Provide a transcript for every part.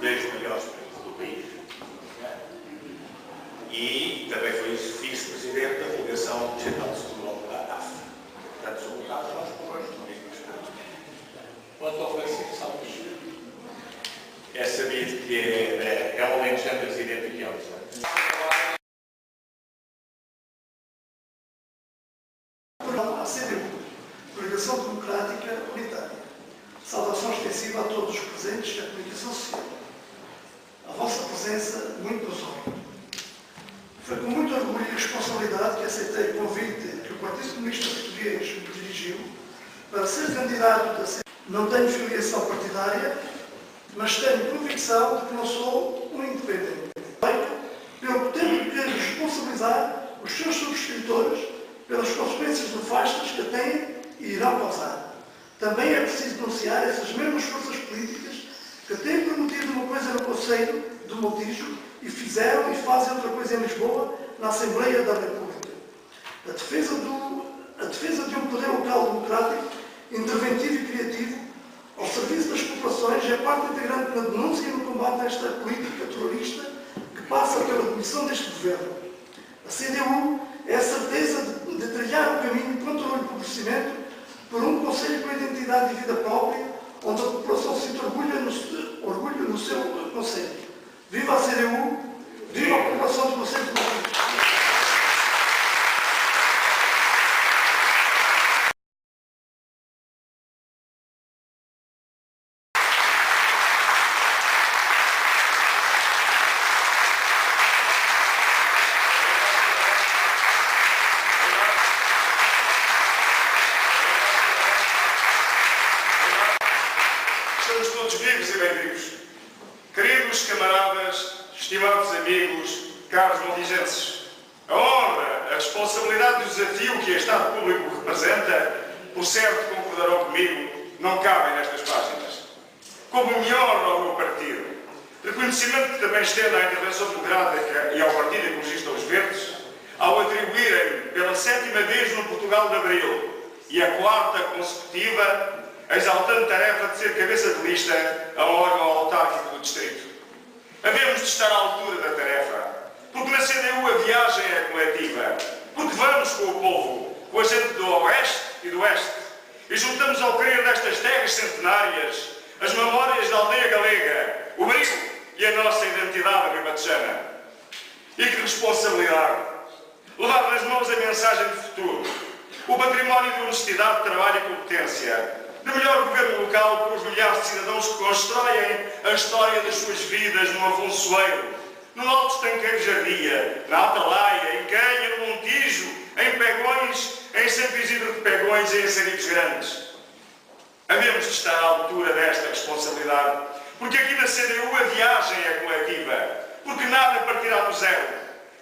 dos maiores países do país. E também foi vice-presidente da Delegação Geral de Futebol da AF. Portanto, sou um caso nós connosco. Quanto ao Francisco Salles, É sabido que é um alentejante residente aqui ao Lisboa. A CDU, Coligação Democrática Unitária. Saudação extensiva a todos os presentes da comunicação social. A vossa presença muito nos honra. Foi com muito orgulho e responsabilidade que aceitei o convite que o Partido Comunista Português me dirigiu para ser candidato da CDU. Não tenho filiação partidária, mas tenho convicção de que não sou um independente. Pelo que tenho que responsabilizar os seus subscritores pelas consequências nefastas que têm e irão causar. Também é preciso denunciar essas mesmas forças políticas que têm prometido uma coisa no Conselho do Montijo e fizeram e fazem outra coisa em Lisboa, na Assembleia da República. A defesa de um poder local democrático, interventivo e criativo, ao serviço das populações, é parte integrante na denúncia e no combate a esta política terrorista que passa pela demissão deste governo. A CDU é a certeza de trilhar o caminho contra o empobrecimento por um Conselho com identidade e vida própria, onde a população se orgulha no seu Conselho. Viva a CDU! Viva a população do Conselho de Montijo! Estamos todos vivos e bem vivos. Queridos camaradas, estimados amigos, caros montijenses, a honra, a responsabilidade e o desafio que este Estado Público representa, por certo concordarão comigo, não cabem nestas páginas. Como me honra ao meu partido, reconhecimento que também estende à Intervenção Democrática e ao Partido Ecologista Os Verdes, ao atribuírem pela 7ª vez no Portugal de Abril e a 4ª consecutiva a exaltante tarefa de ser cabeça de lista a um órgão autárquico do Distrito. Havemos de estar à altura da tarefa, porque na CDU a viagem é coletiva, porque vamos com o povo, com a gente do Oeste e do Oeste, e juntamos ao querer destas terras centenárias as memórias da aldeia galega, o brilho e a nossa identidade ribatejana. E que responsabilidade! Levar nas mãos a mensagem de futuro, o património de honestidade, trabalho e competência, de melhor governo local para os milhares de cidadãos que constroem a história das suas vidas no Afonsoeiro, no Alto Estanqueiro Jardia, na Atalaia, em Canha, no Montijo, em Pegões, em Santo Isidro de Pegões e em Saribos Grandes. Havemos de estar à altura desta responsabilidade, porque aqui na CDU a viagem é coletiva, porque nada partirá do zero.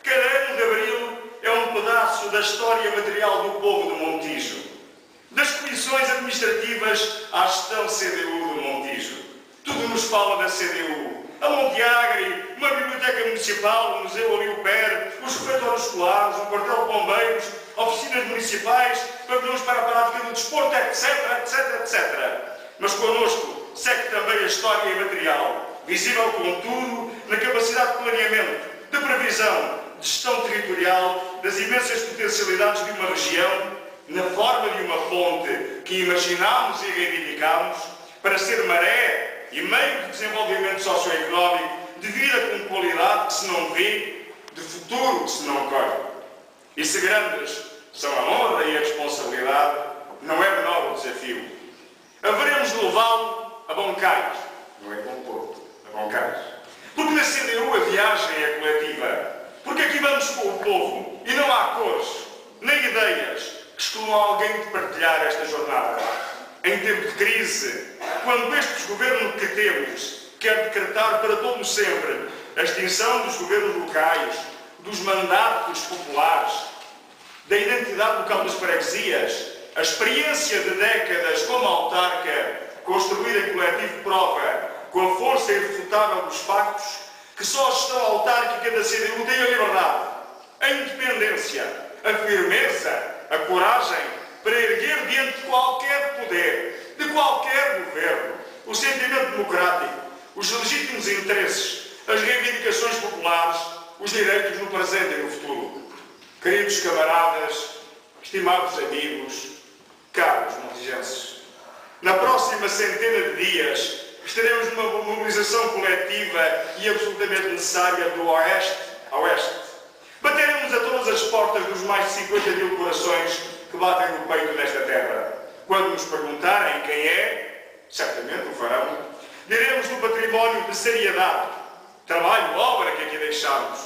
Cada 1 de abril é um pedaço da história material do povo do Montijo. Das comissões administrativas à gestão CDU do Montijo. Tudo nos fala da CDU. A Monteagri, uma biblioteca municipal, um museu ali ao pé, os refeitórios escolares, um quartel de bombeiros, oficinas municipais, pavilhões para a prática do desporto, etc, etc, etc. Mas connosco segue também a história imaterial, visível contudo na capacidade de planeamento, de previsão, de gestão territorial, das imensas potencialidades de uma região, na forma de uma fonte que imaginámos e reivindicámos para ser maré e meio de desenvolvimento socioeconómico, de vida com qualidade que se não vê, de futuro que se não colhe. E se grandes são a honra e a responsabilidade, não é menor o desafio. Haveremos de levá-lo a bom cais, não é bom porto, a bom cais. Porque na CDU a viagem é coletiva, porque aqui vamos com o povo e não há cores, nem ideias que excluam alguém de partilhar esta jornada. Em tempo de crise, quando este desgoverno que temos quer decretar para todo sempre a extinção dos governos locais, dos mandatos populares, da identidade local das freguesias, a experiência de décadas como autarca, construída em coletivo prova, com a força irrefutável dos factos, que só a gestão autárquica da CDU tem a liberdade, a independência, a firmeza, a coragem para erguer diante de qualquer poder, de qualquer governo, o sentimento democrático, os legítimos interesses, as reivindicações populares, os direitos no presente e no futuro. Queridos camaradas, estimados amigos, caros montigenses, na próxima centena de dias estaremos numa mobilização coletiva e absolutamente necessária do Oeste a Oeste. Bateremos a todas as portas dos mais de 50 mil corações que batem no peito desta terra. Quando nos perguntarem quem é, certamente o farão, diremos do património de seriedade, trabalho, obra que aqui deixamos.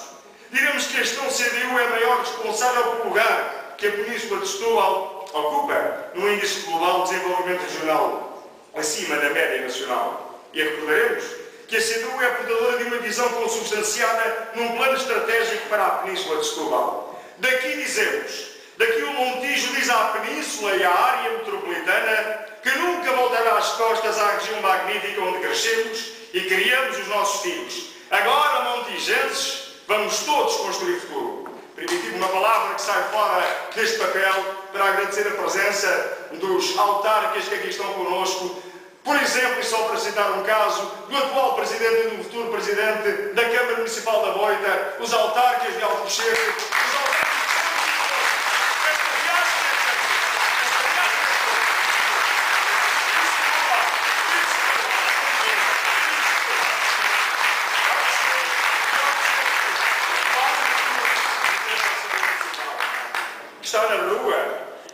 Diremos que a gestão CDU é a maior responsável pelo lugar que a Península de Setúbal ocupa no Índice Global de Desenvolvimento Regional, acima da média nacional. E recordaremos que a CDU é portadora de uma visão consubstanciada num plano estratégico para a Península de Setúbal. Daqui dizemos, daqui o Montijo diz à Península e à área metropolitana que nunca voltará as costas à região magnífica onde crescemos e criamos os nossos filhos. Agora, montigenses, vamos todos construir futuro. Permitir-me uma palavra que sai fora deste papel para agradecer a presença dos autarcas que aqui estão connosco. Por exemplo, e só para citar um caso, do atual Presidente e do futuro Presidente da Câmara Municipal da Boita, os autarcas de Alcochete, os autarcas está na rua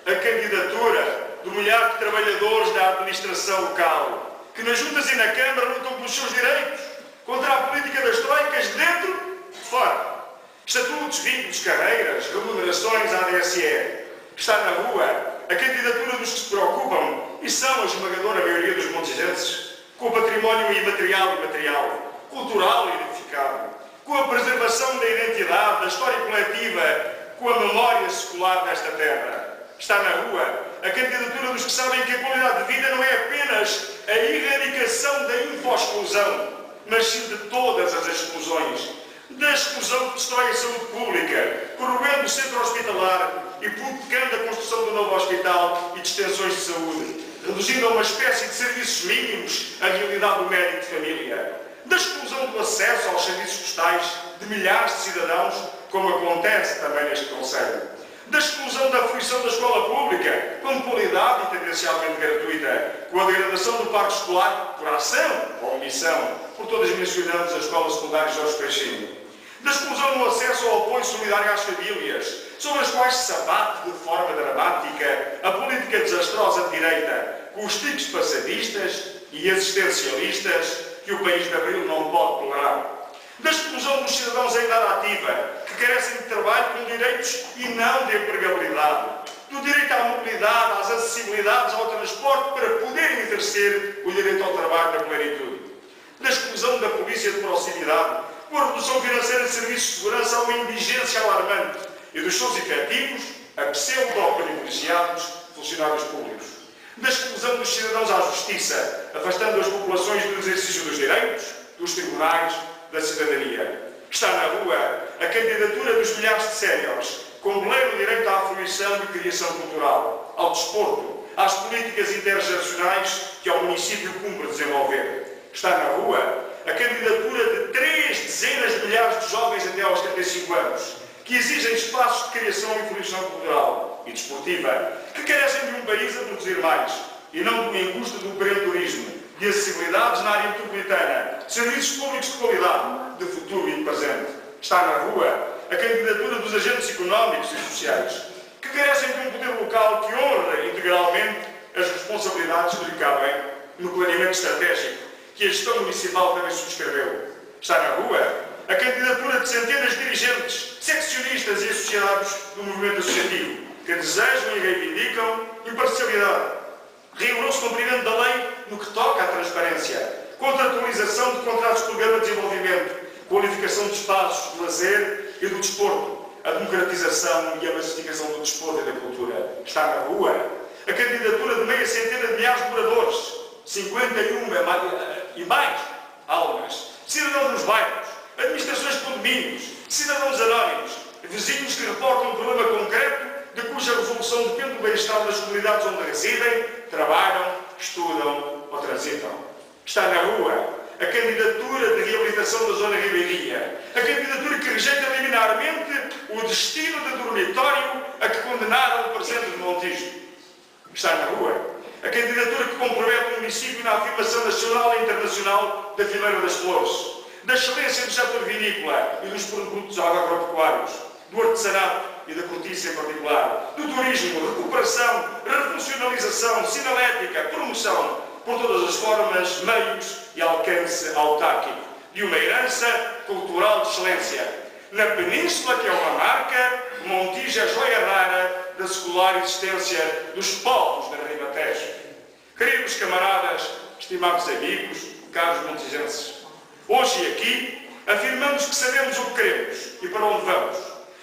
a candidatura do milhar de trabalhadores da administração local, que nas juntas e na Câmara lutam pelos seus direitos, contra a política das troicas dentro e fora. Estatutos, vínculos, carreiras, remunerações à ADSE. Está na rua a candidatura dos que se preocupam, e são a esmagadora maioria dos montigenses, com o património imaterial e material, cultural e identificado, com a preservação da identidade, da história coletiva, com a memória secular desta terra. Está na rua a candidatura dos que sabem que a qualidade de vida não é apenas a erradicação da info-exclusão, mas sim de todas as exclusões. Da exclusão que destrói a saúde pública, corroendo o centro hospitalar e provocando a construção do novo hospital e de extensões de saúde, reduzindo a uma espécie de serviços mínimos a realidade do médico de família. Da exclusão do acesso aos serviços postais de milhares de cidadãos, como acontece também neste concelho. Da exclusão da fruição da escola pública, com qualidade e tendencialmente gratuita, com a degradação do parque escolar por ação ou omissão, por todas mencionamos a escola secundária Jorge Peixinho. Da exclusão no acesso ao apoio solidário às famílias, sobre as quais se abate de forma dramática a política desastrosa de direita, com os tipos passadistas e existencialistas que o país de Abril não pode tolerar. Da exclusão dos cidadãos em idade ativa, que carecem de trabalho com direitos e não de empregabilidade. Do direito à mobilidade, às acessibilidades ao transporte para poderem exercer o direito ao trabalho na plenitude. Da exclusão da polícia de proximidade, com a redução financeira de serviços de segurança a uma indigência alarmante e dos seus efetivos a pseudo-privilegiados funcionários públicos. Da exclusão dos cidadãos à justiça, afastando as populações do exercício dos direitos, dos tribunais, da cidadania. Está na rua a candidatura dos milhares de séniores, com pleno direito à fruição e criação cultural, ao desporto, às políticas intergeracionais que ao município cumpre desenvolver. Está na rua a candidatura de 3 dezenas de milhares de jovens até aos 35 anos, que exigem espaços de criação e fruição cultural e desportiva, que carecem de um país a produzir mais, e não do engusto do empreendedorismo, de acessibilidades na área metropolitana, serviços públicos de qualidade, de futuro e de presente. Está na rua a candidatura dos agentes económicos e sociais, que carecem de um poder local que honra integralmente as responsabilidades que lhe cabem no planeamento estratégico, que a gestão municipal também subscreveu. Está na rua a candidatura de centenas de dirigentes, seccionistas e associados do movimento associativo, que desejam e reivindicam imparcialidade, rigoroso cumprimento da lei no que toca à transparência, contratualização de contratos de programa de desenvolvimento, qualificação de espaços de lazer e do desporto, a democratização e a massificação do desporto e da cultura. Está na rua a candidatura de meia centena de milhares de moradores, 51 e mais almas, cidadãos nos bairros, administrações de condomínios, cidadãos anónimos, vizinhos que reportam um problema concreto de cuja resolução depende do bem-estar das comunidades onde residem, trabalham, estudam ou transitam. Está na rua a candidatura candidatura de reabilitação da zona ribeirinha. A candidatura que rejeita liminarmente o destino de dormitório a que condenaram o presente de Montijo. Está na rua. A candidatura que compromete o município na afirmação nacional e internacional da fileira das flores, da excelência do setor vinícola e dos produtos agropecuários, do artesanato e da cortiça em particular, do turismo, recuperação, refuncionalização, sinalética, promoção, por todas as formas, meios e alcance autárquico, de uma herança cultural de excelência. Na Península, que é uma marca, Montijo é joia rara da secular existência dos povos da Ribatejo. Queridos camaradas, estimados amigos, caros montijenses, hoje e aqui afirmamos que sabemos o que queremos e para onde vamos.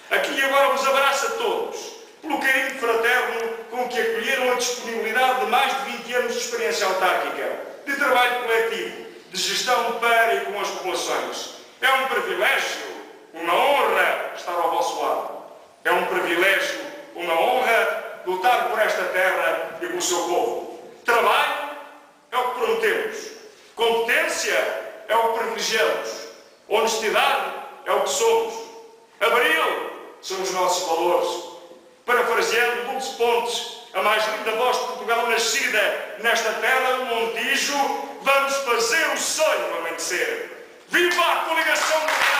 Aqui e agora vos abraço a todos, pelo carinho fraterno com que acolheram a disponibilidade de mais de 20 anos de experiência autárquica, de trabalho coletivo, de gestão para e com as populações. É um privilégio, uma honra estar ao vosso lado. É um privilégio, uma honra lutar por esta terra e pelo seu povo. Trabalho é o que prometemos. Competência é o que privilegiamos. Honestidade é o que somos. Abril são os nossos valores. Parafraseando Dulce Pontes, a mais linda voz de Portugal nascida nesta terra do Montijo, vamos fazer o sonho amanhecer. Viva a coligação democrática!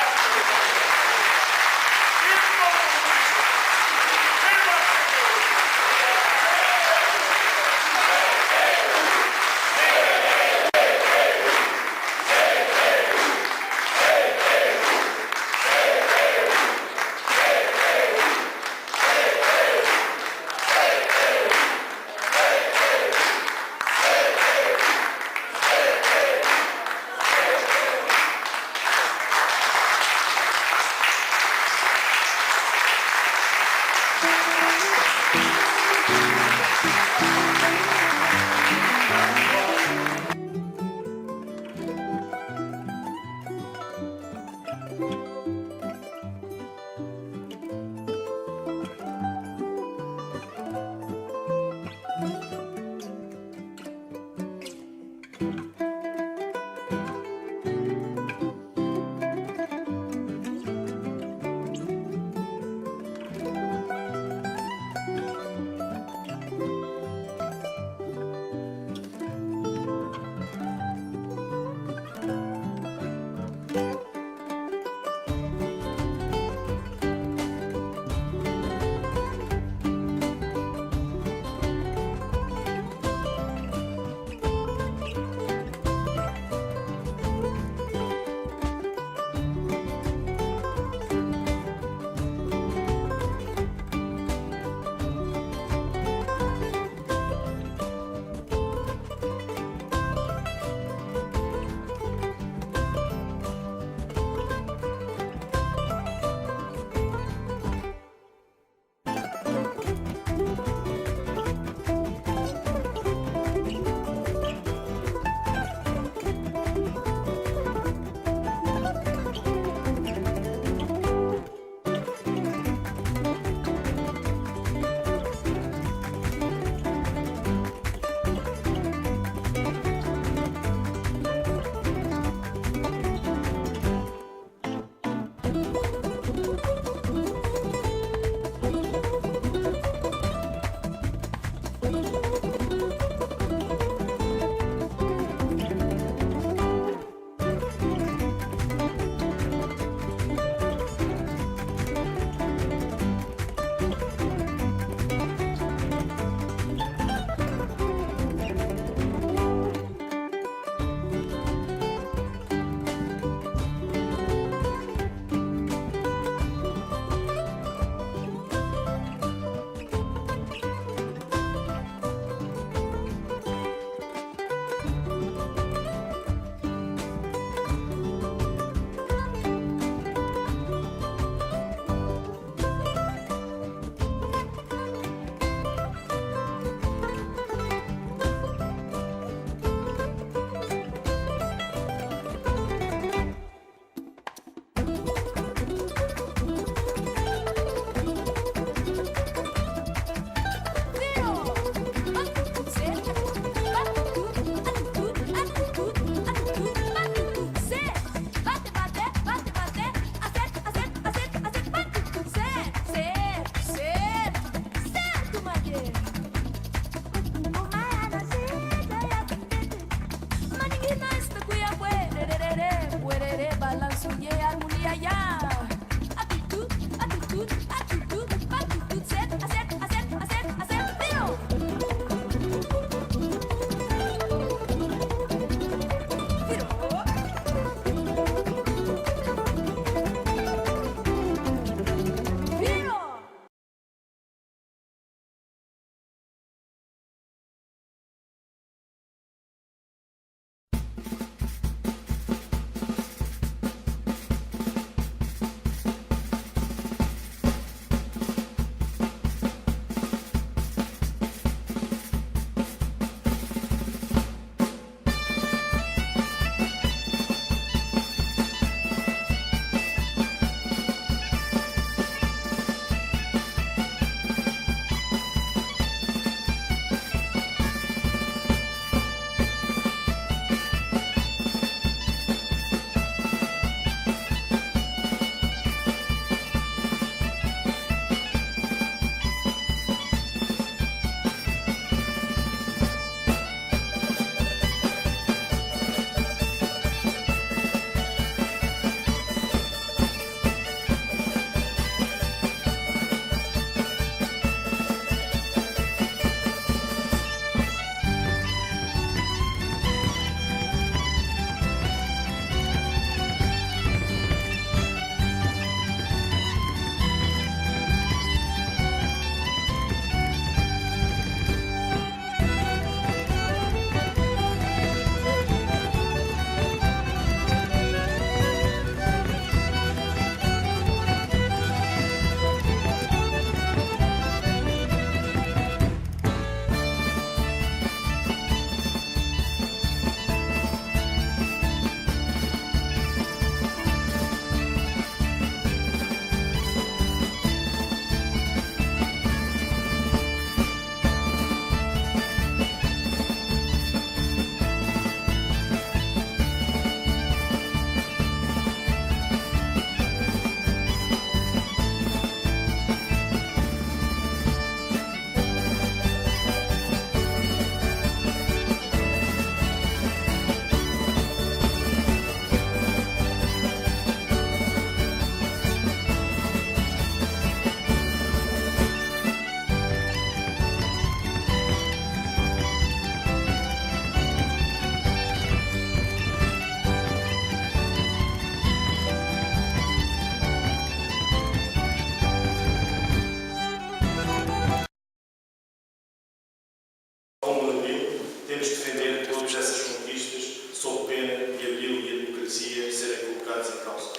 perdemos essas conquistas sob pena de abril e a democracia serem colocados em causa.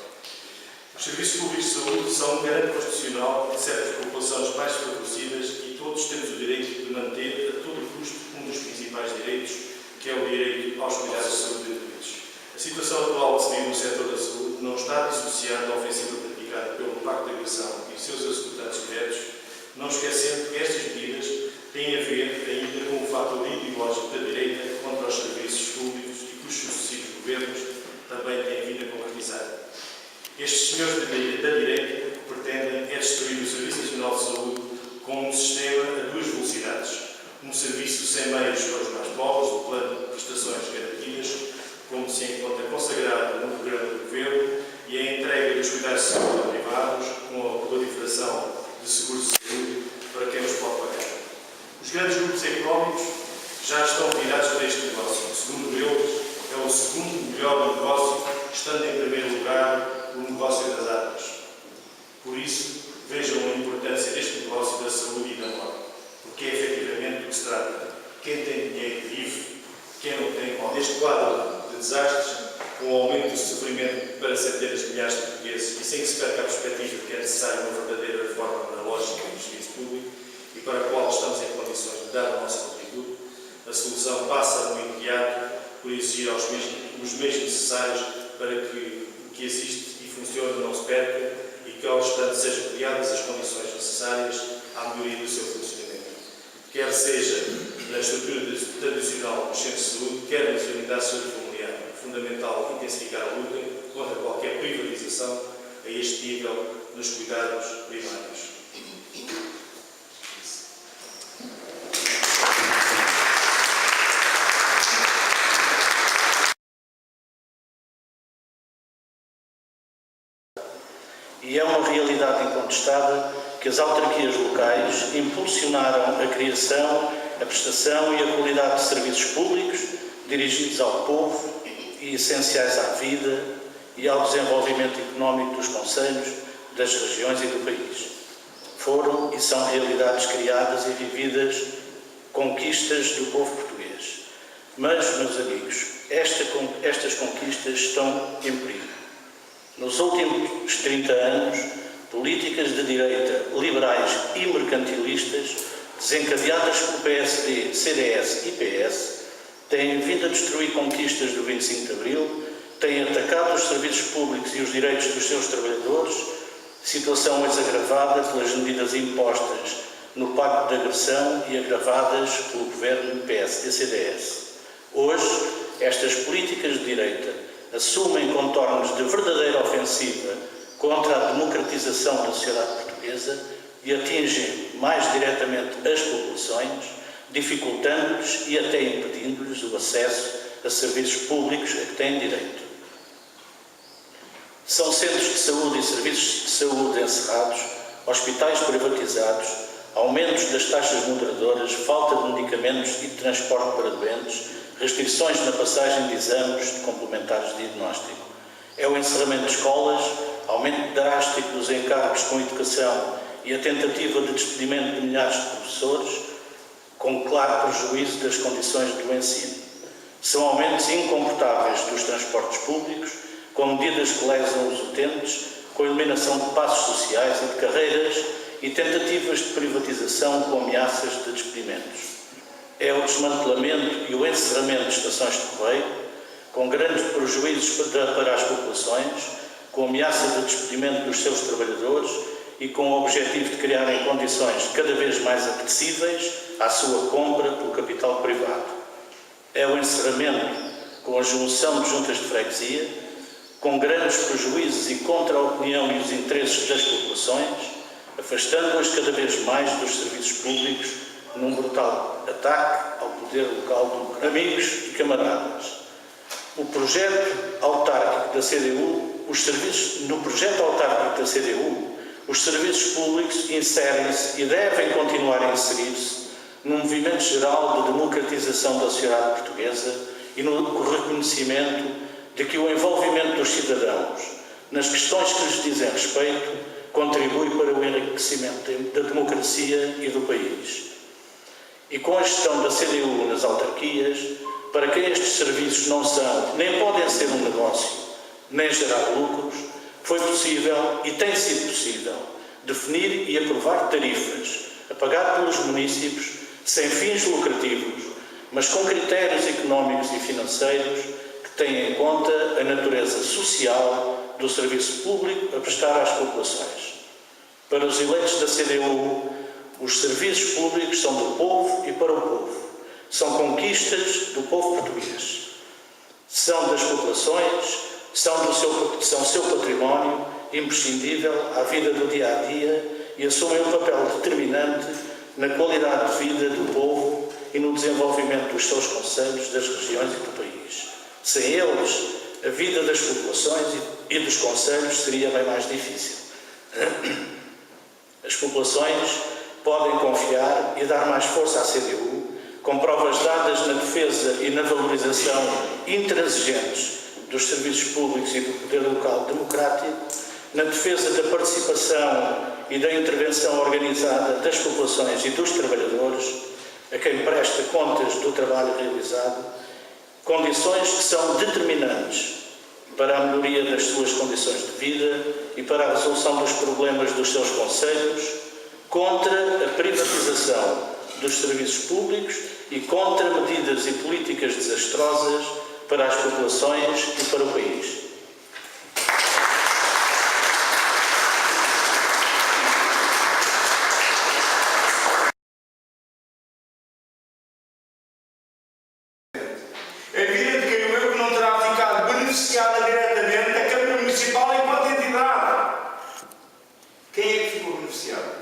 Os serviços públicos de saúde são um garante constitucional de certas populações mais favorecidas e todos temos o direito de manter a todo custo um dos principais direitos, que é o direito aos cuidados de saúde gratuitos. A situação atual de saúde no setor da saúde não está dissociada da ofensiva praticada pelo Pacto de Agressão e seus executantes diretos, não esquecendo que estas medidas têm a ver ainda com o fator ideológico da direita contra os serviços públicos e que os sucessivos governos também têm vindo a concretizar. Estes senhores da direita pretendem é destruir o Serviço Nacional de Saúde com um sistema a duas velocidades. Um serviço sem meios para os mais pobres, o plano de prestações garantidas, como se encontra consagrado no programa do Governo, e a entrega dos cuidados de saúde a privados, com a proliferação de seguros de saúde para quem os pode pagar. Os grandes grupos económicos já estão virados para este negócio. Segundo eles, é o segundo melhor negócio, estando em primeiro lugar o negócio das armas. Por isso, vejam a importância deste negócio da saúde e da morte, porque é efetivamente do que se trata. Quem tem dinheiro vive, quem não tem morte. Neste quadro de desastres, com o aumento do sofrimento para centenas de milhares de portugueses e sem que se perca a perspectiva de que é necessária uma verdadeira reforma na lógica do serviço público e para a qual estamos em condições de dar o nosso contributo, a solução passa no imediato por exigir os meios necessários para que o que existe e funciona não se perca e que, ao obstante, sejam criadas as condições necessárias à melhoria do seu funcionamento. Quer seja na estrutura tradicional dos centros de saúde, quer nas unidades de saúde familiar. É fundamental intensificar a luta contra qualquer privatização a este nível nos cuidados primários. E é uma realidade incontestável que as autarquias locais impulsionaram a criação, a prestação e a qualidade de serviços públicos dirigidos ao povo e essenciais à vida e ao desenvolvimento económico dos concelhos, das regiões e do país. Foram e são realidades criadas e vividas, conquistas do povo português. Mas, meus amigos, estas conquistas estão em perigo. Nos últimos 30 anos, políticas de direita liberais e mercantilistas, desencadeadas por PSD, CDS e PS, têm vindo a destruir conquistas do 25 de Abril, têm atacado os serviços públicos e os direitos dos seus trabalhadores, situação agravada pelas medidas impostas no Pacto de Agressão e agravadas pelo governo PSD-CDS. Hoje, estas políticas de direita assumem contornos de verdadeira ofensiva contra a democratização da sociedade portuguesa e atingem mais diretamente as populações, dificultando-lhes e até impedindo-lhes o acesso a serviços públicos a que têm direito. São centros de saúde e serviços de saúde encerrados, hospitais privatizados, aumentos das taxas moderadoras, falta de medicamentos e de transporte para doentes, restrições na passagem de exames de complementares de diagnóstico. É o encerramento de escolas, aumento drástico dos encargos com educação e a tentativa de despedimento de milhares de professores, com claro prejuízo das condições do ensino. São aumentos incomportáveis dos transportes públicos, com medidas que lesam os utentes, com a eliminação de passos sociais e de carreiras e tentativas de privatização com ameaças de despedimentos. É o desmantelamento e o encerramento de estações de correio, com grandes prejuízos para as populações, com ameaça de despedimento dos seus trabalhadores e com o objetivo de criarem condições cada vez mais apetecíveis à sua compra pelo capital privado. É o encerramento com a junção de juntas de freguesia, com grandes prejuízos e contra a opinião e os interesses das populações, afastando-as cada vez mais dos serviços públicos num brutal ataque ao poder local do amigos e camaradas. O projeto autárquico da CDU, no projeto autárquico da CDU, os serviços públicos inserem-se e devem continuar a inserir-se num movimento geral de democratização da sociedade portuguesa e no reconhecimento de que o envolvimento dos cidadãos nas questões que lhes dizem respeito contribui para o enriquecimento da democracia e do país. E com a gestão da CDU nas autarquias, para quem estes serviços não são, nem podem ser um negócio, nem gerar lucros, foi possível e tem sido possível definir e aprovar tarifas a pagar pelos municípios sem fins lucrativos, mas com critérios económicos e financeiros que têm em conta a natureza social do serviço público a prestar às populações. Para os eleitos da CDU, os serviços públicos são do povo e para o povo. São conquistas do povo português. São das populações, são seu património imprescindível à vida do dia-a-dia e assumem um papel determinante na qualidade de vida do povo e no desenvolvimento dos seus concelhos, das regiões e do país. Sem eles, a vida das populações e dos concelhos seria bem mais difícil. As populações podem confiar e dar mais força à CDU, com provas dadas na defesa e na valorização intransigentes dos serviços públicos e do poder local democrático, na defesa da participação e da intervenção organizada das populações e dos trabalhadores, a quem presta contas do trabalho realizado, condições que são determinantes para a melhoria das suas condições de vida e para a resolução dos problemas dos seus concelhos, contra a privatização dos serviços públicos e contra medidas e políticas desastrosas para as populações e para o país. É evidente que eu que não terá ficado beneficiada diretamente da Câmara Municipal enquanto entidade. Quem é que ficou beneficiado?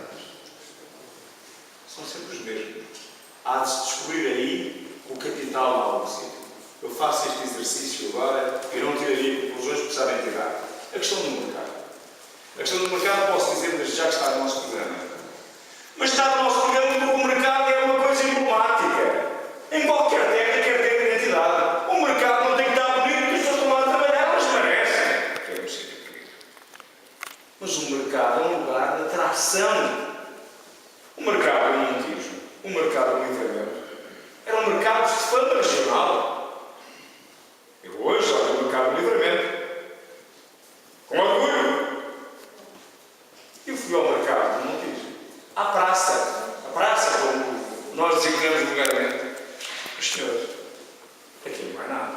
São sempre os mesmos. Há de se descobrir aí o capital lá no sítio. Eu faço este exercício agora e não tiraria conclusões porque sabem tirar. A questão do mercado. A questão do mercado posso dizer desde já que está no nosso programa. Mas está no nosso programa porque o mercado é uma coisa emblemática. Em qualquer terra quer ter identidade. O mercado não tem que estar bonito porque as pessoas estão lá a trabalhar, mas merecem. Que é um sítio querido. Mas o mercado é um lugar de atração. O mercado do Montijo, o mercado do Livramento, era um mercado de fama regional. Eu hoje olho o mercado do Livramento com orgulho. Eu fui ao mercado do Montijo, à praça, como nós designamos vulgarmente. Os senhores, aquilo não é nada.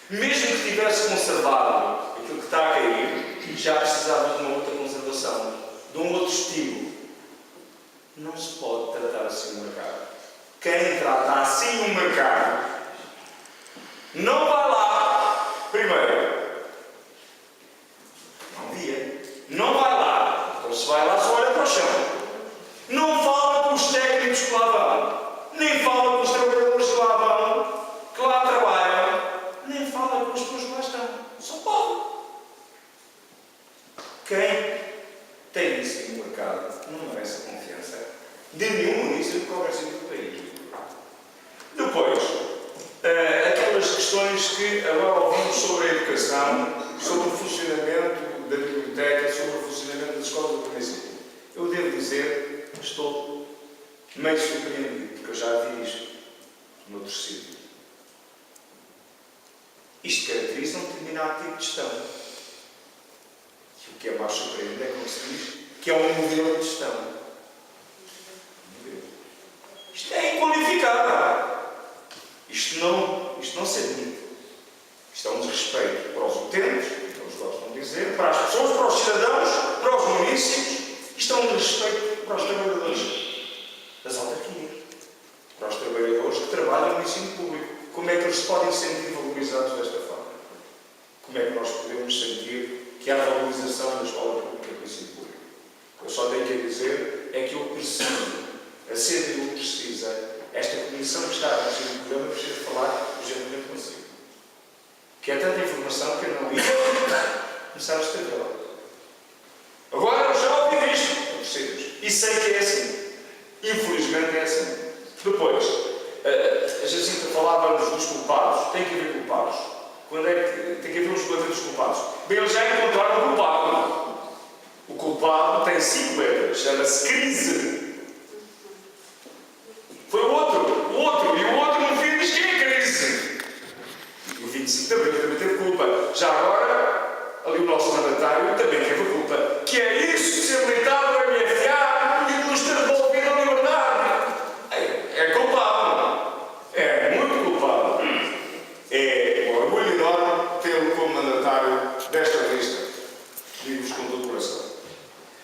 Mesmo que tivesse conservado aquilo que está a cair, já precisava de uma outra conservação, de um outro estímulo. Não se pode tratar assim o mercado. Quem trata assim o mercado não vai lá, primeiro, não via, não vai lá, então se vai lá só olha para o chão. Não fala com os técnicos que lá vão, nem fala com os trabalhadores que lá vão, que lá trabalham, nem fala com as pessoas que lá estão. Só pode. Quem tem isso no mercado não merece a confiança de nenhum município que houvesse do país. Depois, aquelas questões que agora ouvimos sobre a educação, sobre o funcionamento da biblioteca, sobre o funcionamento das escolas do município. Eu devo dizer que estou meio surpreendido, porque eu já vi isto noutro sítio. Isto caracteriza um determinado tipo de gestão. E o que é mais surpreendente é como se diz que é um modelo de gestão. Isto é inqualificável. Isto não se admite. Isto é um desrespeito para os utentes, que eles gostam de dizer, para as pessoas, para os cidadãos, para os municípios. Isto é um desrespeito para os trabalhadores das autarquias, para os trabalhadores que trabalham no ensino público. Como é que eles se podem sentir valorizados desta forma? Como é que nós podemos sentir que há valorização da escola pública e do ensino público? Eu só tenho que dizer é que eu preciso, a CDU precisa, esta comissão que está a fazer o programa precisa falar urgentemente consigo. Que é tanta informação que eu não ia começar a escrevê-la. Agora eu já ouvi isto, e sei que é assim. Infelizmente é assim. Depois, a Jacinta falava-nos dos culpados. Tem que haver culpados. Quando é que tem que haver um esgotamento dos culpados? Bem, eles já encontraram o culpado. O culpado tem 5 letras, chama-se crise. Foi o outro, e o outro no fim Já agora, ali o nosso mandatário também teve a culpa. Que é isso de ser militado no MFA e de nos ter devolvido a liberdade. É culpado. É muito culpado. É um orgulho enorme tê-lo como mandatário desta lista. Digo-vos com todo o coração.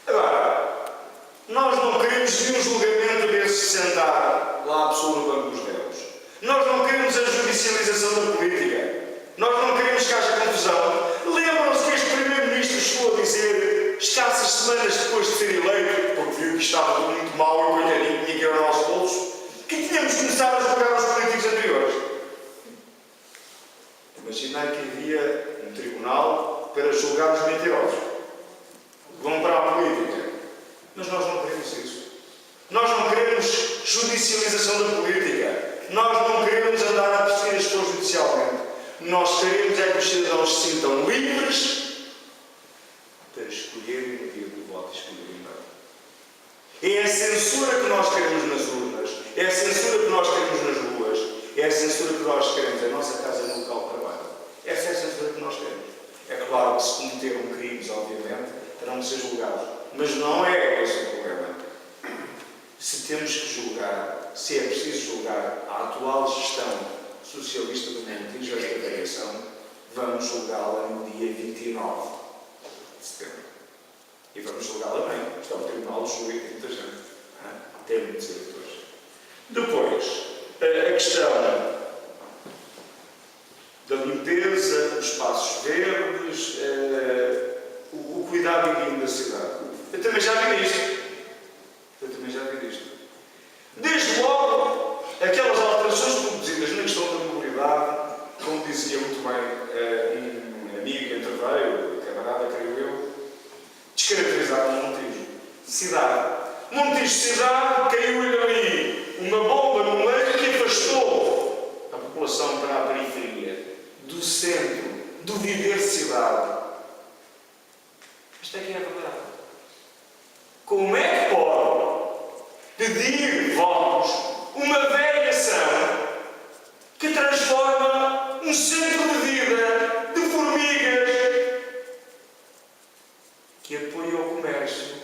Agora, nós não queremos nenhum julgamento desse sentar lá a pessoa no banco dos réus. Nós não queremos a judicialização da política. Nós não queremos que haja confusão. Lembram-se que este Primeiro-Ministro chegou a dizer, escassas semanas depois de ser eleito, porque viu que estava tudo muito mal e o coitadinho tinha que ir ao nosso bolso, que tínhamos começado a julgar os políticos anteriores. Imaginai que havia um tribunal para julgar os mentirosos. Vão para a política. Mas nós não queremos isso. Nós não queremos judicialização da política. Nós não queremos andar a perseguir as pessoas judicialmente. Nós queremos é que os cidadãos se sintam livres para escolherem o dia do voto e escolherem bem. É a censura que nós queremos nas urnas. É a censura que nós queremos nas ruas. É a censura que nós queremos em nossa casa no local de trabalho. Essa é a censura que nós queremos. É claro que se cometeram crimes, obviamente, terão de ser julgados. Mas não é esse o problema. Se temos que julgar, se é preciso julgar a atual gestão socialista do Montijo desta variação, vamos julgá-la no dia 29 de setembro. E vamos julgá-la bem. Está o Tribunal do Júri, tem muita gente. Tem muitos eleitores. Depois, a questão da limpeza, dos espaços verdes, o cuidado higiênico da cidade. Eu também já vi isto. Desde logo, aquelas alterações produzidas na questão da mobilidade, como dizia muito bem um amigo que interveio, camarada, creio eu, descaracterizaram Montijo. Cidade. Montijo cidade, caiu-lhe ali uma bomba no meio que afastou a população para a periferia, do centro, do viver cidade. Isto é que é a verdade. Como é que pode pedir votos uma variação que transforma um centro de vida de formigas, que apoia o comércio,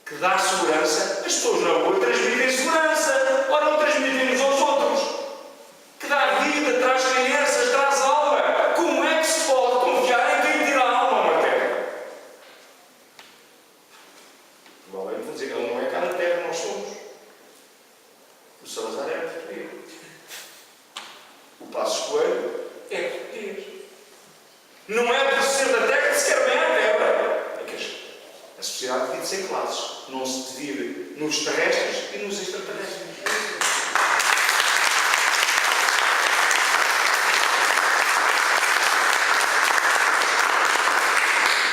que dá segurança? As pessoas na rua transmitem segurança, ou não transmitem uns aos outros, que dá vida, traz crianças, traz alma. Como é que se pode confiar em quem tira a alma a uma terra? Valeu, vou dizer que ele não é cada terra, nós somos. O Salazar é português. O Passos Coelho é português. Não é por ser da terra que se quer bem à terra. É que a sociedade divide-se em classes. Não se divide nos terrestres e nos extraterrestres.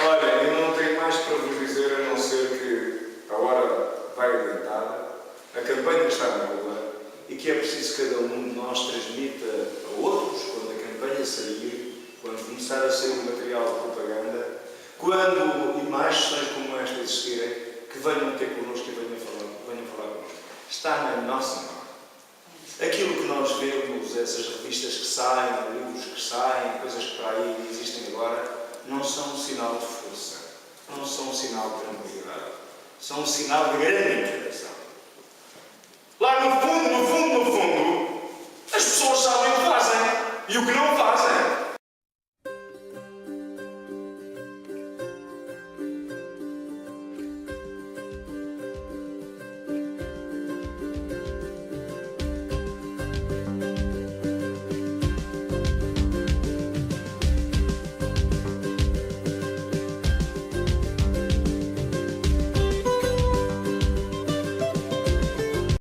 Olha, eu não tenho mais para vos dizer a não ser que a hora vai adiantada, a campanha está na rua e que é preciso que cada um de nós transmita a outros, quando a campanha sair, quando começar a sair o material de propaganda, quando imagens como esta existirem, que venham ter connosco e venham falar connosco. Está na nossa mão. Aquilo que nós vemos, essas revistas que saem, livros que saem, coisas que para aí existem agora, não são um sinal de força, não são um sinal de tranquilidade, são um sinal de grande inquietação. Lá no fundo, as pessoas sabem o que fazem e o que não fazem.